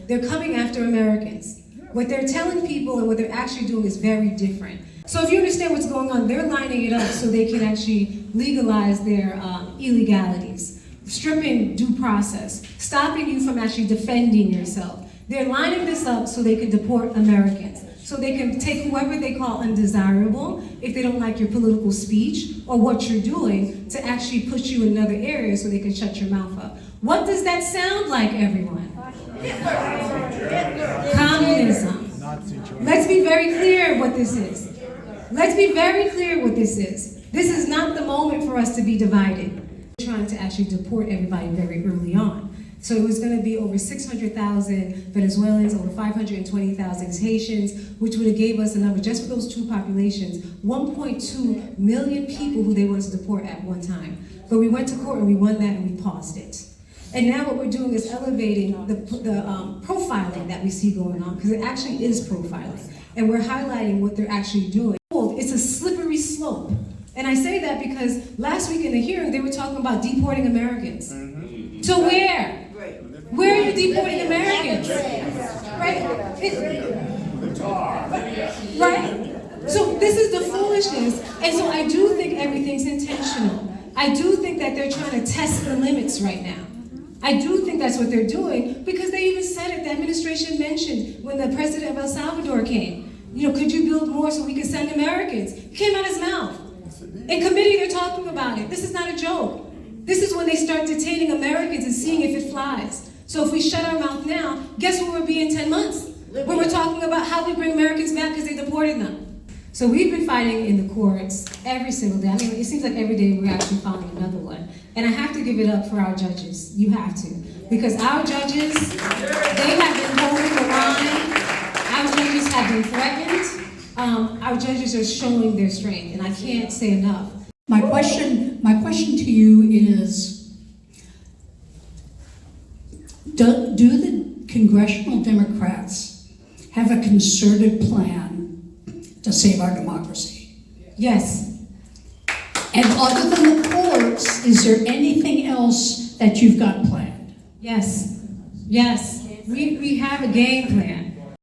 they're coming after Americans. What they're telling people and what they're actually doing is very different. So if you understand what's going on, they're lining it up so they can actually legalize their illegalities, stripping due process, stopping you from actually defending yourself. They're lining this up so they can deport Americans, so they can take whoever they call undesirable, if they don't like your political speech or what you're doing, to actually put you in another area so they can shut your mouth up. What does that sound like, everyone? Communism. Let's be very clear what this is. Let's be very clear what this is. This is not the moment for us to be divided. We're trying to actually deport everybody very early on. So it was going to be over 600,000 Venezuelans, over 520,000 Haitians, which would have gave us a number, just for those two populations, 1.2 million people who they wanted to deport at one time. But we went to court and we won that and we paused it. And now what we're doing is elevating the profiling that we see going on, because it actually is profiling. And we're highlighting what they're actually doing. It's a slippery slope. And I say that because last week in the hearing, they were talking about deporting Americans. To where? Where are you deporting Americans? Right? Right? So this is the foolishness. And so I do think everything's intentional. I do think that they're trying to test the limits right now. I do think that's what they're doing, because they even said it, the administration mentioned when the president of El Salvador came, could you build more so we could send Americans? It came out of his mouth. In committee, they're talking about it. This is not a joke. This is when they start detaining Americans and seeing if it flies. So if we shut our mouth now, guess where we'll be in 10 months? When we're talking about how we bring Americans back because they deported them. So we've been fighting in the courts every single day. I mean, it seems like every day we're actually filing another one. And I have to give it up for our judges. You have to. Because our judges, they have been holding the line. Our judges have been threatened. Our judges are showing their strength, and I can't say enough. My question to you is, do the congressional Democrats have a concerted plan to save our democracy? Yes. And other than the courts, is there anything else that you've got planned? Yes. Yes. We have a game plan.